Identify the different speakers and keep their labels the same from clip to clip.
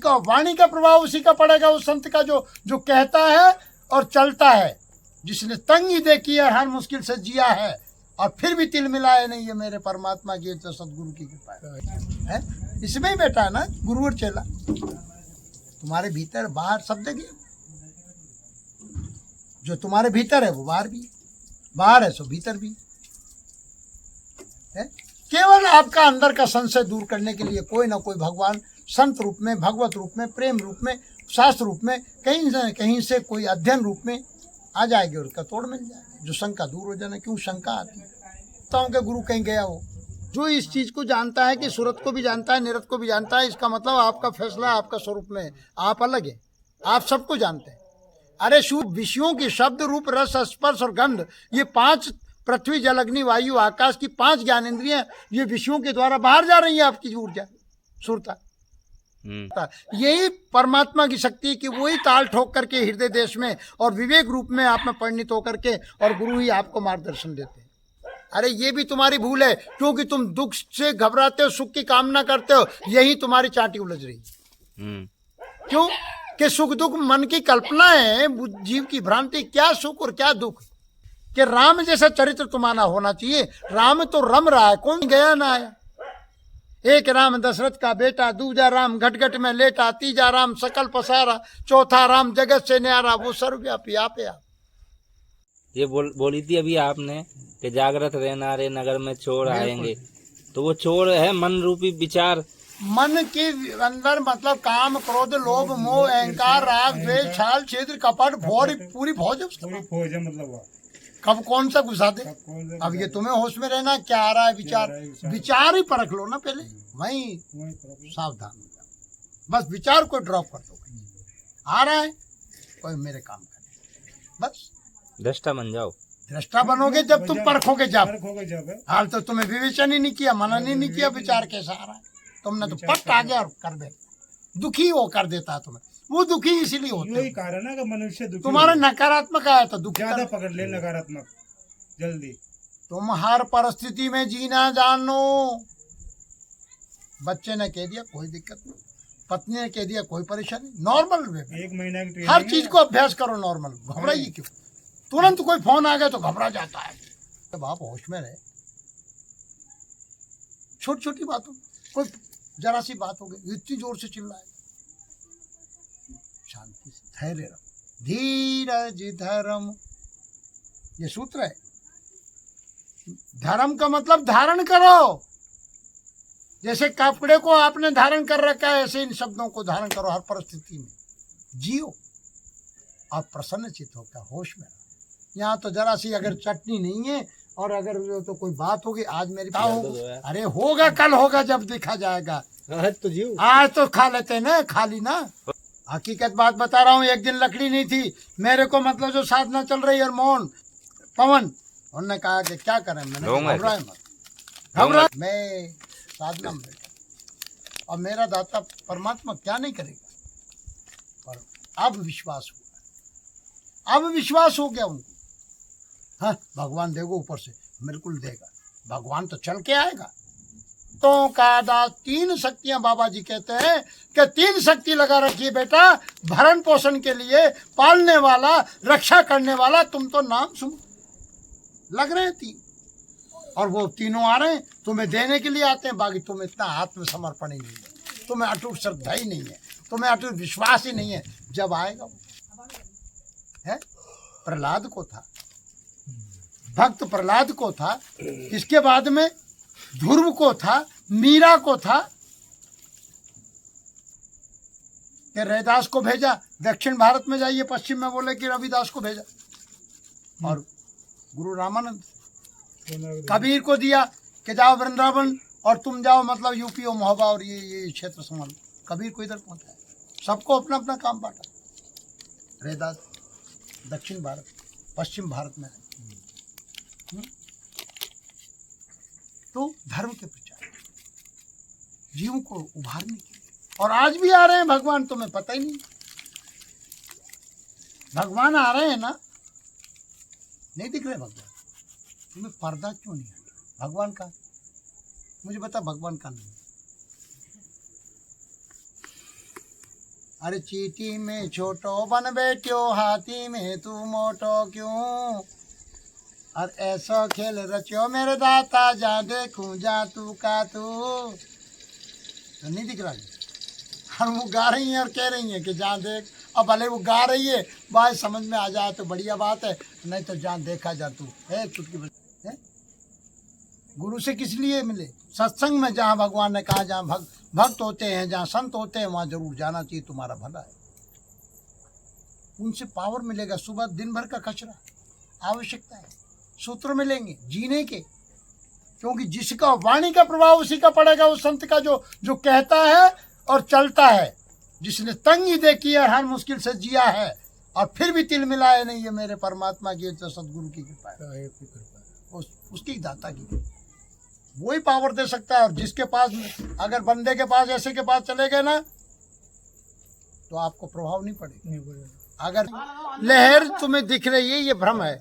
Speaker 1: उसका वाणी का प्रभाव उसी का पड़ेगा, उस संत का जो जो कहता है और चलता है, जिसने तंगी देखी है, हर मुश्किल से जिया है और फिर भी तिल मिलाए नहीं, ये मेरे परमात्मा की तो सदगुरु की कृपा है। इसमें ही बैठा है ना गुरु और चेला। तुम्हारे भीतर बाहर सब देखिए, जो तुम्हारे भीतर है वो बाहर भी, बाहर है सो भीतर भी है। केवल आपका अंदर का संशय दूर करने के लिए कोई ना कोई भगवान संत रूप में, भगवत रूप में, प्रेम रूप में, शास्त्र रूप में, कहीं से कोई अध्ययन रूप में आ जाएगी और उसका तोड़ मिल जाएगा, जो शंका दूर हो जाना। क्यों शंका आती है? के गुरु कहीं गया हो, जो इस चीज को जानता है कि सूरत को भी जानता है, निरत को भी जानता है, इसका मतलब आपका फैसला आपका स्वरूप में, आप अलग है, आप सबको जानते हैं। अरे शुभ विषयों की शब्द रूप रस स्पर्श और गंध, ये 5 पृथ्वी जल अग्नि वायु आकाश की 5 ज्ञानेंद्रियां, ये विषयों के द्वारा बाहर जा रही है आपकी ऊर्जा सुरता। यही परमात्मा की शक्ति कि वही ताल ठोक करके हृदय देश में और विवेक रूप में आप में परिणित होकर के, और गुरु ही आपको मार्गदर्शन देते हैं। अरे ये भी तुम्हारी भूल है, क्योंकि तुम दुख से घबराते हो, सुख की कामना करते हो, यही तुम्हारी चाटी उलझ रही। क्यों कि सुख दुख मन की कल्पना है, जीव की भ्रांति। क्या सुख और क्या दुख, कि राम जैसा चरित्र तुम्हारा होना चाहिए। राम तो रम रहा है, कौन गया ना आया। एक राम दशरथ का बेटा, दूजा राम घट घट में लेटा, तीजा राम सकल पसारा, चौथा राम जगत से न्यारा, वो सर्वव्यापी आप है।
Speaker 2: ये बोली थी अभी आपने कि जागृत रहना रे नगर में चोर आएंगे, तो वो चोर है मन रूपी विचार।
Speaker 1: मन के अंदर मतलब काम क्रोध लोभ मोह अहंकार राग द्वेष छाल छिद्र कपट भौर, पूरी फौज है मतलब। कब कौन सा घुसा दे। अब ये तुम्हें होश में रहना, क्या आ रहा है विचार, विचार ही परख लो ना पहले, वहीं सावधान हो जाओ। बस विचार को ड्रॉप कर दो, आ रहा है कोई मेरे काम करे, बस
Speaker 2: दृष्टा बन जाओ।
Speaker 1: दृष्टा बनोगे जब तुम परखोगे जब। हाल तो तुम्हें विवेचन ही नहीं किया, मनन ही नहीं किया, विचार कैसा आ रहा है। तुमने तो पट आ गया और कर दे, दुखी वो कर देता है तुम्हें। वो दुखी इसीलिए होते हैं, कारण है कि मनुष्य दुखी। तुम्हारा नकारात्मक आया तो दुख ज्यादा पकड़ ले, नकारात्मक जल्दी। तुम हर परिस्थिति में जीना जानो। बच्चे ने कह दिया कोई दिक्कत नहीं, पत्नी ने कह दिया कोई परेशानी, नॉर्मल वे 1 महीना की हर चीज को अभ्यास करो नॉर्मल। घबराइए क्यों? तुरंत कोई फोन आ गया तो घबरा जाता है। जब आप होश में रहे, छोटी छोटी बातों, कोई जरा सी बात हो गई, इतनी जोर से चिल्लाए, शांति से धैर्य रखो, धीरज धर्म, ये सूत्र है। धर्म का मतलब धारण करो। जैसे कपड़े को आपने धारण कर रखा है, ऐसे इन शब्दों को धारण करो। हर परिस्थिति में जियो और प्रसन्न चित्त होकर होश में रहो। यहाँ तो जरा सी अगर चटनी नहीं है और अगर तो कोई बात होगी, आज मेरी बात होगी, अरे होगा कल होगा जब देखा जाएगा। आज तो खा लेते हैं ना, खाली ना। हकीकत बात बता रहा हूँ। एक दिन लकड़ी नहीं थी मेरे को, मतलब जो साधना चल रही है, और मोहन पवन, उन्होंने कहा कि क्या करें। मैंने घबराए मत, घबरा, मैं साधना में बैठा और मेरा दाता परमात्मा क्या नहीं करेगा। पर अब विश्वास हुआ, अब विश्वास हो गया उनको। हाँ भगवान देगा ऊपर से, बिल्कुल देगा। भगवान तो चल के आएगा। तो का दास 3 शक्तियां बाबा जी कहते हैं कि 3 शक्ति लगा रखिए बेटा, भरण पोषण के लिए, पालने वाला, रक्षा करने वाला। तुम तो नाम सुन लग रहे हैं 3, और वो तीनों आ रहे हैं तुम्हें देने के लिए आते हैं। बाकी तुम्हें इतना आत्मसमर्पण ही नहीं है, तुम्हें अटूट श्रद्धा ही नहीं है, तुम्हें अटूट विश्वास ही नहीं है। जब आएगा वो है, प्रहलाद को था, भक्त प्रहलाद को था, इसके बाद में ध्रुव को था, मीरा को था, कि रविदास को भेजा दक्षिण भारत में जाइए, पश्चिम में बोले कि रविदास को भेजा, और गुरु रामानंद कबीर को दिया कि जाओ वृंदावन और तुम जाओ मतलब यूपी और महोबा और ये क्षेत्र संभालो। कबीर को इधर पहुंचाया, सबको अपना अपना काम बांटा। रविदास दक्षिण भारत, पश्चिम भारत में तो धर्म के प्रचार, जीवों को उभारने के लिए। और आज भी आ रहे हैं भगवान, तुम्हें पता ही नहीं। भगवान आ रहे हैं ना, नहीं दिख रहे भगवान? तुम्हें पर्दा क्यों नहीं है भगवान का? मुझे बता, भगवान का नहीं। अरे चीटी में छोटो बन बैठो, हाथी में तू मोटो क्यों। और ऐसा खेल रचो मेरे दाता, जा देखूं जा तू का तू। तो नहीं दिख रहा है? और वो गा रही हैं और कह रही हैं कि जहाँ देख। अब भले वो गा रही है, बात समझ में आ जाए तो बढ़िया बात है, नहीं तो जहाँ देखा जा तू है चुटकी है। गुरु से किस लिए मिले? सत्संग में, जहाँ भगवान ने कहा जहाँ भक्त होते हैं, जहाँ संत होते हैं, वहाँ जरूर जाना चाहिए, तुम्हारा भला है। उनसे पावर मिलेगा। सुबह दिन भर का कचरा, आवश्यकता है, सूत्र मिलेंगे जीने के, क्योंकि जिसका वाणी का प्रभाव उसी का पड़ेगा। उस संत का जो कहता है और चलता है, जिसने तंगी देखी है, हर मुश्किल से जिया है और फिर भी तिल मिलाए नहीं, ये मेरे परमात्मा की तो सदगुरु की कृपा है, उसकी दाता की कृपा। वही पावर दे सकता है। और जिसके पास, अगर बंदे के पास, ऐसे के पास चले गए ना, तो आपको प्रभाव नहीं पड़ेगा। अगर लहर तुम्हें दिख रही है, ये भ्रम है।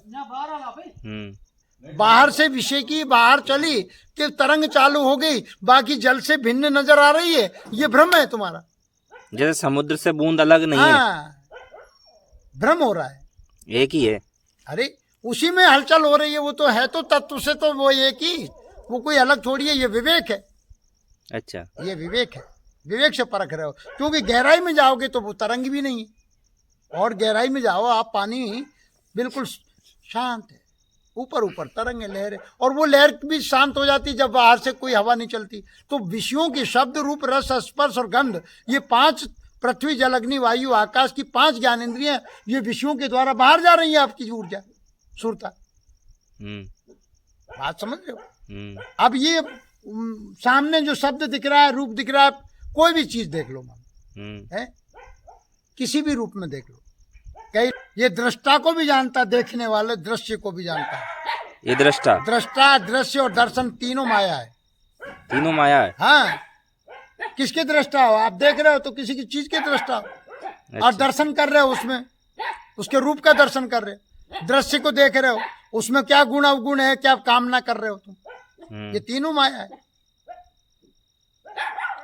Speaker 1: बाहर से विषय की बाहर चली कि तरंग चालू हो गई, बाकी जल से भिन्न नजर आ रही है, ये भ्रम है तुम्हारा।
Speaker 2: जैसे समुद्र से बूंद अलग नहीं है,
Speaker 1: भ्रम हो रहा है,
Speaker 2: एक ही है।
Speaker 1: अरे उसी में हलचल हो रही है, वो तो है, तो तत्व से तो वो एक ही, वो कोई अलग थोड़ी है। ये विवेक है।
Speaker 2: अच्छा,
Speaker 1: ये विवेक है, विवेक से परख रहे हो। क्योंकि गहराई में जाओगे तो वो तरंग भी नहीं है, और गहराई में जाओ आप, पानी बिल्कुल शांत है, ऊपर ऊपर तरंग है, लहर है, और वो लहर भी शांत हो जाती जब बाहर से कोई हवा नहीं चलती। तो विषयों की शब्द, रूप, रस, स्पर्श और गंध, ये 5 पृथ्वी, जल, अग्नि, वायु, आकाश की 5 ज्ञानेंद्रियां, ये विषयों के द्वारा बाहर जा रही है आपकी ऊर्जा, सुरता। बात समझ रहे हो? अब ये सामने जो शब्द दिख रहा है, रूप दिख रहा है, कोई भी चीज देख लो मन है, किसी भी रूप में देख लो, कई ये दृष्टा को भी जानता, देखने वाले दृश्य को भी जानता है।
Speaker 2: ये दृष्टा,
Speaker 1: दृश्य और दर्शन तीनों माया है।
Speaker 2: तीनों माया है।
Speaker 1: हाँ, किसके दृष्टा हो? आप देख रहे हो तो किसी की चीज के दृष्टा हो।
Speaker 2: अच्छा।
Speaker 1: और दर्शन कर रहे हो, उसमें उसके रूप का दर्शन कर रहे हो, दृश्य को देख रहे हो, उसमें क्या गुण अवगुण है, क्या कामना कर रहे हो तुम, ये तीनों माया है।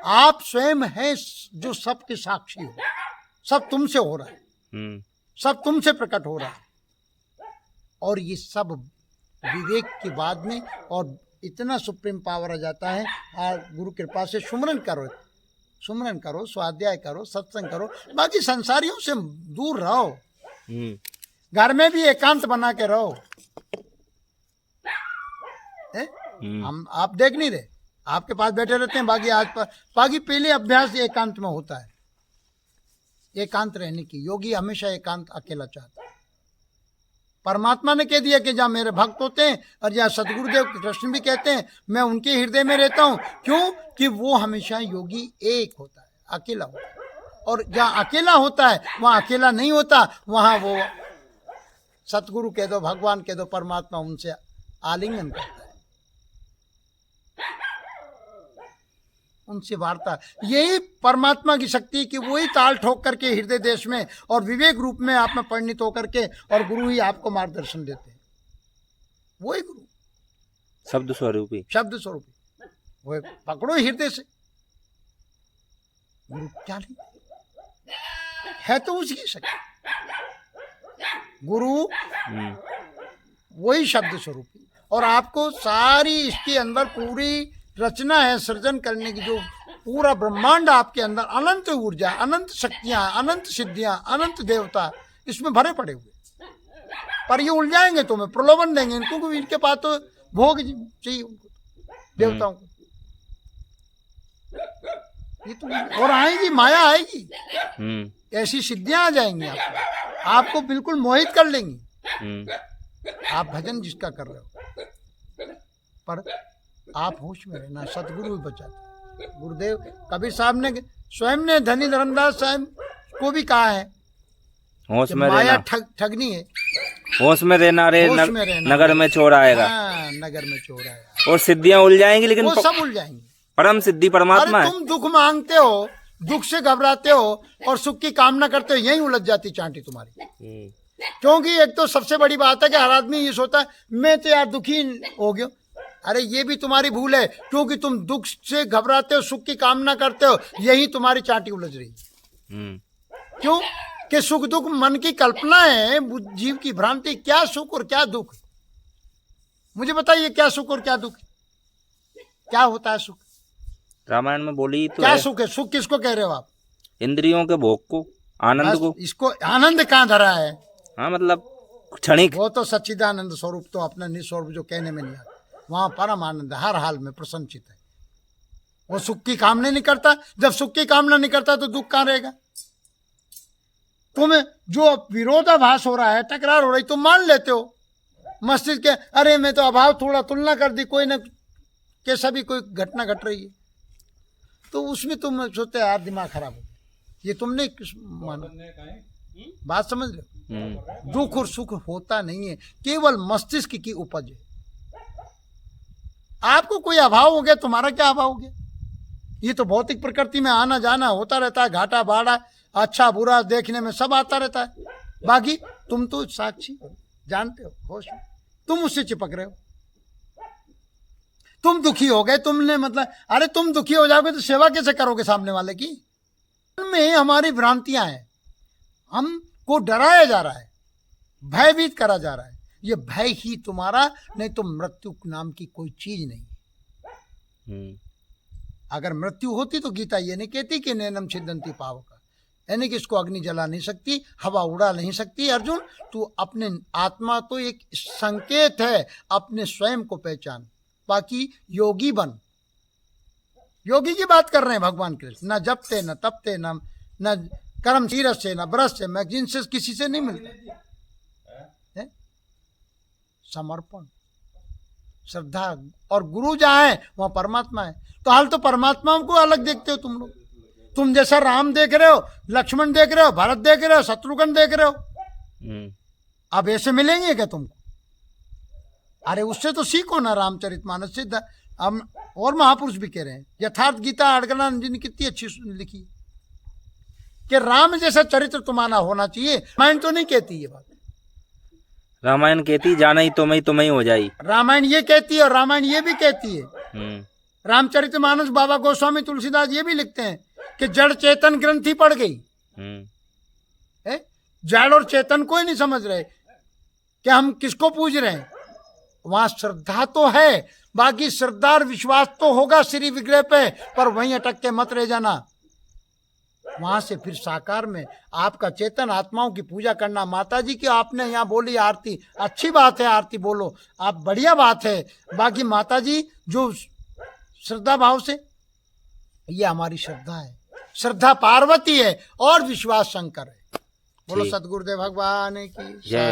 Speaker 1: आप स्वयं हैं जो सबके साक्षी हो, सब तुमसे हो रहा है, सब तुमसे प्रकट हो रहा है। और ये सब विवेक के बाद में, और इतना सुप्रीम पावर आ जाता है। और गुरु कृपा से सुमरन करो, स्वाध्याय करो, सत्संग करो, बाकी संसारियों से दूर रहो। घर में भी एकांत बना के रहो। हम आप देख नहीं रहे, आपके पास बैठे रहते हैं, बाकी पहले अभ्यास एकांत में होता है, एकांत रहने की। योगी हमेशा एकांत अकेला चाहता है। परमात्मा ने कह दिया कि जहाँ मेरे भक्त होते हैं, और जहाँ सदगुरुदेव कृष्ण भी कहते हैं, मैं उनके हृदय में रहता हूँ। क्यों? कि वो हमेशा योगी एक होता है, अकेला होता है। और जहाँ अकेला होता है वहाँ अकेला नहीं होता, वहाँ वो सतगुरु कह दो, भगवान कह दो, परमात्मा उनसे आलिंगन करता है, उनसे वार्ता। यही परमात्मा की शक्ति कि वही ताल ठोक करके हृदय देश में और विवेक रूप में आप में परिणित होकर के, और गुरु ही आपको मार्गदर्शन देते हैं। वही गुरु
Speaker 2: शब्द स्वरूपी,
Speaker 1: वो पकड़ो हृदय से। गुरु क्या नहीं है, तो उसकी शक्ति। गुरु वही शब्द स्वरूपी, और आपको सारी इसके अंदर पूरी रचना है सृजन करने की। जो पूरा ब्रह्मांड आपके अंदर, अनंत ऊर्जा, अनंत शक्तियां, अनंत सिद्धियां, अनंत देवता इसमें भरे पड़े हुए। पर ये उलझाएंगे तुम्हें, प्रलोभन देंगे इनको, क्योंकि इनके पास तो भोग चाहिए उनको, देवताओं को। ये तो और आएगी, माया आएगी, ऐसी सिद्धियां आ जाएंगी आपको बिल्कुल मोहित कर लेंगी। आप भजन जिसका कर रहे हो, पर आप होश में रहना। सतगुरु भी बचाते। गुरुदेव कबीर साहब ने स्वयं ने धनी धर्मदास साहब को भी कहा है,
Speaker 2: होश में
Speaker 1: माया
Speaker 2: रहना,
Speaker 1: ठगनी है,
Speaker 2: होश में रहना रे, नगर में चोर आएगा।
Speaker 1: हाँ, नगर में चोर आएगा।
Speaker 2: और सिद्धियां उल जाएंगी, लेकिन
Speaker 1: वो सब उल जाएंगी।
Speaker 2: परम सिद्धि परमात्मा है।
Speaker 1: तुम दुख मांगते हो, दुख से घबराते हो और सुख की कामना करते हो, यही उलझ जाती चांटी तुम्हारी। क्योंकि एक तो सबसे बड़ी बात है कि हर आदमी ये सोचता है मैं तो यार दुखी हो गया। अरे ये भी तुम्हारी भूल है, क्योंकि तुम दुख से घबराते हो, सुख की कामना करते हो, यही तुम्हारी चांटी उलझ रही है। क्यों कि सुख दुख मन की कल्पना है, जीव की भ्रांति। क्या सुख और क्या दुख? मुझे बताइए, क्या सुख और क्या दुख? क्या होता है सुख?
Speaker 2: रामायण में बोली तो
Speaker 1: क्या
Speaker 2: है,
Speaker 1: सुख है? सुख किसको कह रहे हो आप?
Speaker 2: इंद्रियों के भोग को, आनंद
Speaker 1: बस
Speaker 2: को।
Speaker 1: इसको आनंद कहाँ धरा है?
Speaker 2: हाँ मतलब क्षणिक।
Speaker 1: वो तो सच्चिदानंद स्वरूप, तो अपना निस्वरूप जो कहने में नहीं आता, वहां परम आनंद है, हर हाल में प्रसन्नचित है। वो सुख की कामना नहीं करता। जब सुख की कामना नहीं करता तो दुख कहाँ रहेगा? तुम्हें जो विरोधाभास हो रहा है, टकरार हो रही, तुम मान लेते हो मस्तिष्क के, अरे मैं तो अभाव थोड़ा तुलना कर दी, कोई न कैसा भी कोई घटना घट रही है, तो उसमें तुम सोचते यार दिमाग खराब हो गया। ये तुमने माना, बात समझ लो। दुख और सुख होता नहीं है, केवल मस्तिष्क की उपज है। आपको कोई अभाव हो गया, तुम्हारा क्या अभाव हो गया? ये तो भौतिक प्रकृति में आना जाना होता रहता है, घाटा बाड़ा, अच्छा बुरा देखने में सब आता रहता है। बाकी तुम तो साक्षी हो, जानते हो, होश हो, तुम उससे चिपक रहे हो। तुम दुखी हो गए, तुमने मतलब, अरे तुम दुखी हो जाओगे तो सेवा कैसे करोगे सामने वाले की? में हमारी भ्रांतियां हैं, हमको डराया जा रहा है, भयभीत करा जा रहा है। ये भय ही तुम्हारा, नहीं तो मृत्यु नाम की कोई चीज नहीं। अगर मृत्यु होती तो गीता ये नहीं कहती कि नैनम छिदंती पावका, यानी कि इसको अग्नि जला नहीं सकती, हवा उड़ा नहीं सकती। अर्जुन, तू अपने आत्मा तो एक संकेत है, अपने स्वयं को पहचान, बाकी योगी बन। योगी की बात कर रहे हैं भगवान कृष्ण। न जपते, न तपते, न कर्म सीरस से, न ब्रश से, मैगजीन से, किसी से नहीं मिलता है? समर्पण, श्रद्धा, और गुरु जहाँ है वहां परमात्मा है। तो हाल तो परमात्मा को अलग देखते हो तुम लोग। तुम जैसा राम देख रहे हो, लक्ष्मण देख रहे हो, भरत देख रहे हो, शत्रुघ्न देख रहे हो, अब ऐसे मिलेंगे क्या तुमको? अरे उससे तो सीखो ना, रामचरितमानस से। हम और महापुरुष भी कह रहे हैं, यथार्थ गीता अड़गड़ानंद जी ने कितनी अच्छी लिखी कि राम जैसा चरित्र तुम्हारा होना चाहिए। रामायण तो नहीं कहती ये बात।
Speaker 2: रामायण कहती जाना ही तुम्हें हो जाई।
Speaker 1: रामायण ये कहती है, और रामायण ये भी कहती है। रामचरितमानस बाबा गोस्वामी तुलसीदास ये भी लिखते हैं कि जड़ चेतन ग्रंथि पड़ गई है। जड़ और चेतन कोई नहीं समझ रहे कि हम किसको पूज रहे हैं। वहां श्रद्धा तो है, बाकी श्रद्धा और विश्वास तो होगा श्री विग्रह पे, पर वहीं अटक के मत रह जाना। वहां से फिर साकार में आपका चेतन आत्माओं की पूजा करना। माता जी की आपने यहाँ बोली आरती, अच्छी बात है, आरती बोलो आप, बढ़िया बात है। बाकी माता जी जो श्रद्धा भाव से, ये हमारी श्रद्धा है। श्रद्धा पार्वती है और विश्वास शंकर है। बोलो सतगुरुदेव भगवान की जय।